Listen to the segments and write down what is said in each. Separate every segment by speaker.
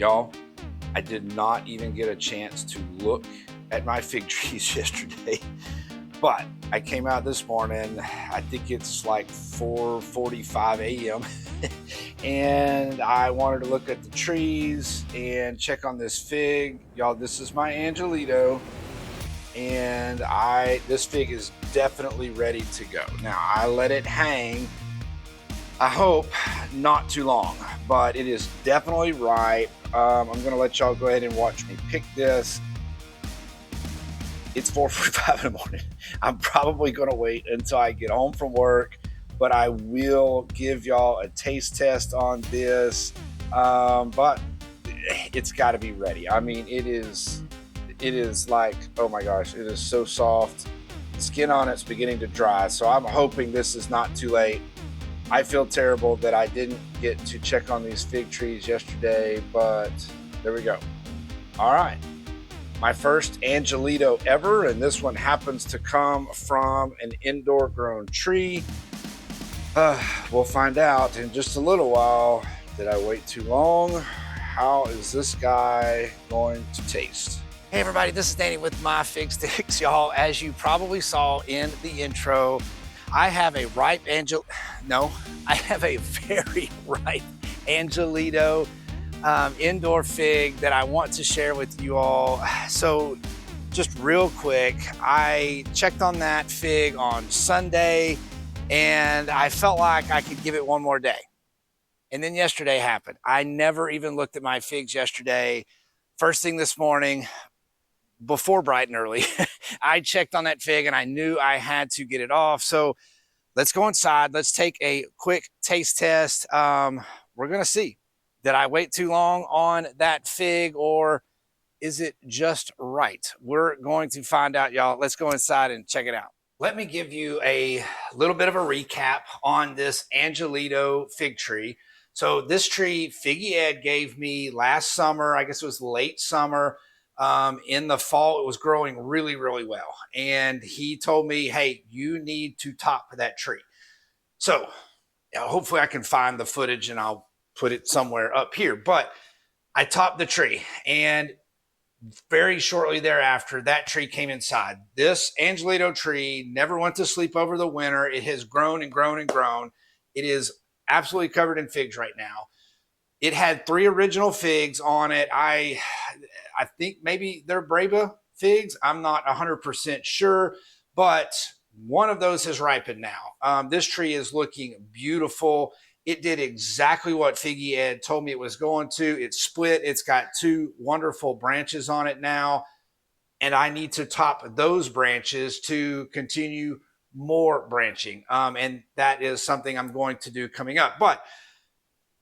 Speaker 1: Y'all, I did not even get a chance to look at my fig trees yesterday, but I came out this morning, I think it's like 4:45 a.m. and I wanted to look at the trees and check on this fig. Y'all, this is my Angelito, and this fig is definitely ready to go. Now, I let it hang, I hope not too long, but it is definitely ripe. I'm gonna let y'all go ahead and watch me pick this. It's 4:45 in the morning. I'm probably gonna wait until I get home from work, but I will give y'all a taste test on this. But it's got to be ready. I mean, it is like, oh my gosh, it is so soft. The skin on it's beginning to dry, so I'm hoping this is not too late. I feel terrible that I didn't get to check on these fig trees yesterday, but there we go. All right, my first Angelito ever, and this one happens to come from an indoor grown tree. We'll find out in just a little while. Did I wait too long? How is this guy going to taste? Hey everybody, this is Danny with MyFigStix. Y'all, as you probably saw in the intro, I have a I have a very ripe Angelito indoor fig that I want to share with you all. So just real quick, I checked on that fig on Sunday and I felt like I could give it one more day. And then yesterday happened. I never even looked at my figs yesterday. First thing this morning, before bright and early, I checked on that fig and I knew I had to get it off. So let's go inside. Let's take a quick taste test. We're gonna see, did I wait too long on that fig or is it just right? We're going to find out, y'all. Let's go inside and check it out. Let me give you a little bit of a recap on this Angelito fig tree. So this tree, Figgy Ed gave me last summer, I guess it was late summer. In the fall, it was growing really, really well. And he told me, hey, you need to top that tree. So hopefully I can find the footage and I'll put it somewhere up here. But I topped the tree, and very shortly thereafter, that tree came inside. This Angelito tree never went to sleep over the winter. It has grown and grown and grown. It is absolutely covered in figs right now. It had 3 original figs on it. I think maybe they're Brava figs. I'm not 100% sure, but one of those has ripened now. This tree is looking beautiful. It did exactly what Figgy Ed told me it was going to. It split. It's got 2 wonderful branches on it now, and I need to top those branches to continue more branching. And that is something I'm going to do coming up. But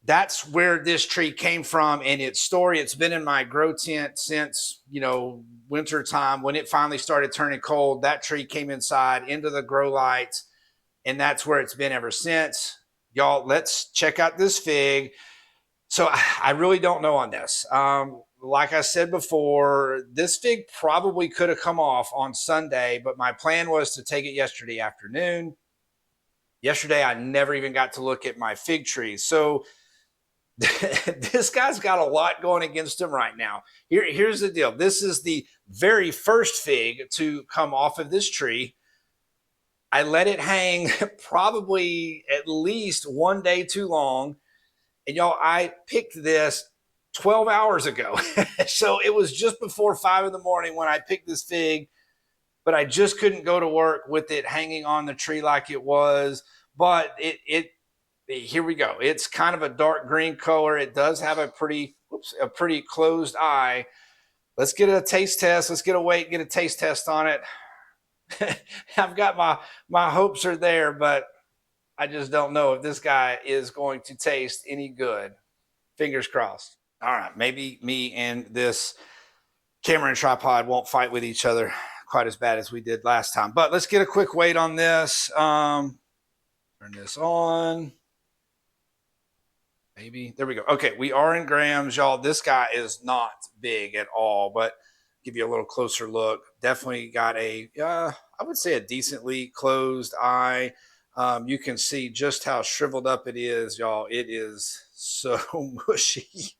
Speaker 1: that's where this tree came from in its story. It's been in my grow tent since, winter time. When it finally started turning cold, that tree came inside into the grow lights, and that's where it's been ever since. Y'all, let's check out this fig. So I really don't know on this. Like I said before, this fig probably could have come off on Sunday, but my plan was to take it yesterday afternoon. Yesterday, I never even got to look at my fig tree. So this guy's got a lot going against him right now. Here's the deal. This is the very first fig to come off of this tree. I let it hang probably at least one day too long. And y'all, I picked this 12 hours ago. So it was just before 5 in the morning when I picked this fig, but I just couldn't go to work with it hanging on the tree like it was. But here we go. It's kind of a dark green color. It does have a pretty closed eye. Let's get a taste test. Let's get a taste test on it. I've got my hopes are there, but I just don't know if this guy is going to taste any good. Fingers crossed. All right, maybe me and this camera and tripod won't fight with each other quite as bad as we did last time. But let's get a quick wait on this. Turn this on. Maybe. There we go. Okay, we are in grams, y'all. This guy is not big at all, but give you a little closer look. Definitely got I would say a decently closed eye. You can see just how shriveled up it is, y'all. It is so mushy.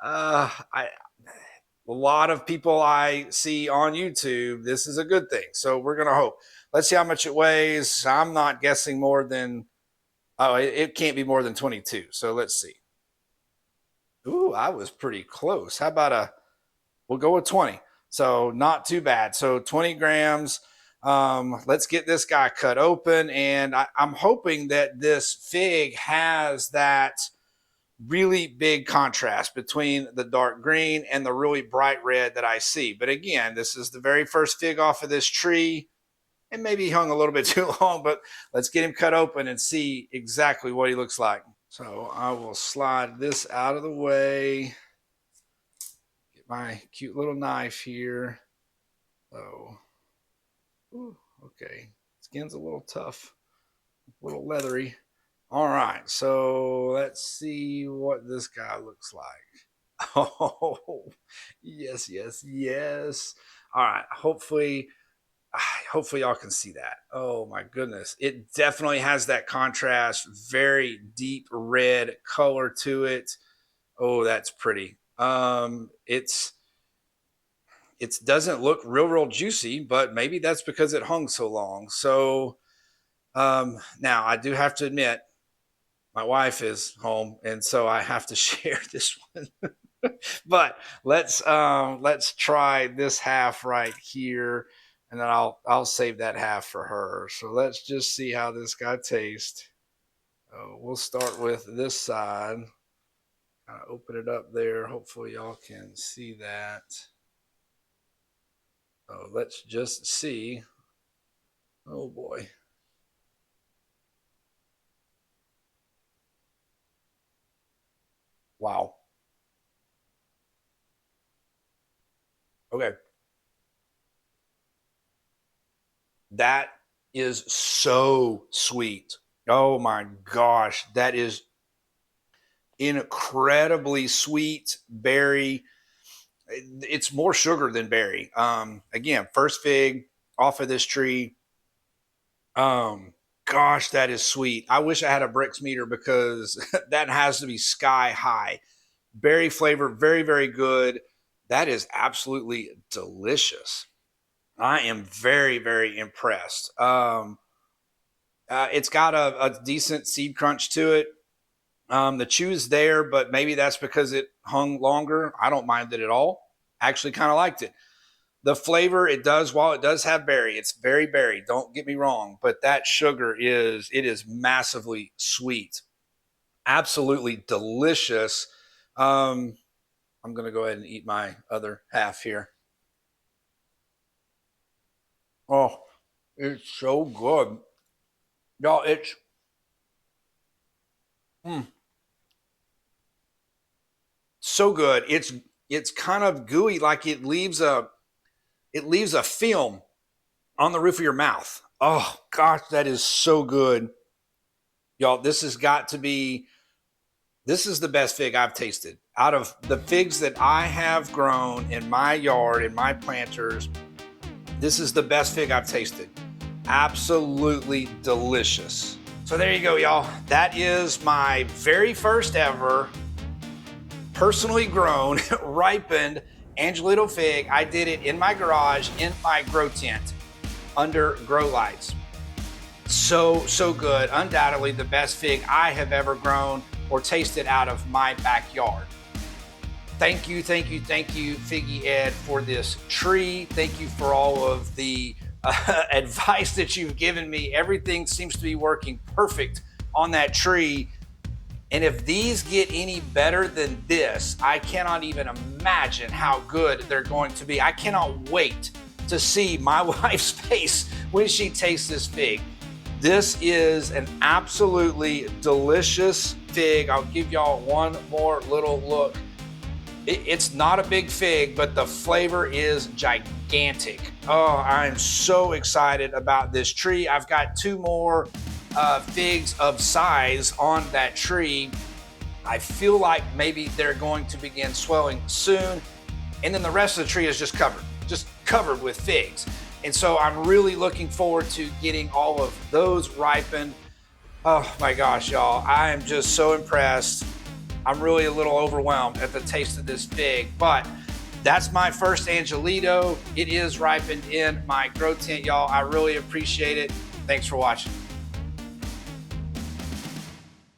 Speaker 1: I a lot of people I see on YouTube, this is a good thing. So we're gonna hope. Let's see how much it weighs. I'm not guessing more than, oh, it can't be more than 22. So let's see. Ooh, I was pretty close. How about we'll go with 20. So not too bad. So 20 grams. Let's get this guy cut open. And I'm hoping that this fig has that really big contrast between the dark green and the really bright red that I see. But again, this is the very first fig off of this tree, and maybe he hung a little bit too long, but let's get him cut open and see exactly what he looks like. So I will slide this out of the way. Get my cute little knife here. So, ooh, okay, skin's a little tough, a little leathery. All right, so let's see what this guy looks like. Oh, yes, yes, yes. All right, hopefully y'all can see that. Oh my goodness. It definitely has that contrast, very deep red color to it. Oh, that's pretty. It doesn't look real juicy, but maybe that's because it hung so long. So now I do have to admit, my wife is home, and so I have to share this one. But let's try this half right here, and then I'll save that half for her. So let's just see how this guy tastes. We'll start with this side. Kind of open it up there. Hopefully y'all can see that. So let's just see. Oh boy. Wow. Okay. That is so sweet. Oh my gosh. That is incredibly sweet berry. It's more sugar than berry. Again, first fig off of this tree. Gosh, that is sweet. I wish I had a Brix meter because that has to be sky high. Berry flavor, very good. That is absolutely delicious. I am very impressed. It's got a decent seed crunch to it. The chew's there, but maybe that's because it hung longer. I don't mind it at all. Actually, kind of liked it. The flavor it does, while it does have berry, it's very berry. Don't get me wrong, but that sugar is massively sweet. Absolutely delicious. I'm gonna go ahead and eat my other half here. Oh, it's so good, y'all. It's mm, so good. It's kind of gooey, like it leaves a film on the roof of your mouth. Oh gosh, that is so good, y'all. This is the best fig I've tasted out of the figs that I have grown in my yard, in my planters. This is the best fig I've tasted. Absolutely delicious. So there you go, y'all. That is my very first ever personally grown, ripened Angelito fig. I did it in my garage, in my grow tent, under grow lights. So good. Undoubtedly the best fig I have ever grown or tasted out of my backyard. Thank you, Figgy Ed, for this tree. Thank you for all of the advice that you've given me. Everything seems to be working perfect on that tree. And if these get any better than this, I cannot even imagine how good they're going to be. I cannot wait to see my wife's face when she tastes this fig. This is an absolutely delicious fig. I'll give y'all one more little look. It's not a big fig, but the flavor is gigantic. Oh, I'm so excited about this tree. I've got two more figs of size on that tree. I feel like maybe they're going to begin swelling soon. And then the rest of the tree is just covered with figs. And so I'm really looking forward to getting all of those ripened. Oh my gosh, y'all. I am just so impressed. I'm really a little overwhelmed at the taste of this fig, but that's my first Angelito. It is ripened in my grow tent, y'all. I really appreciate it. Thanks for watching.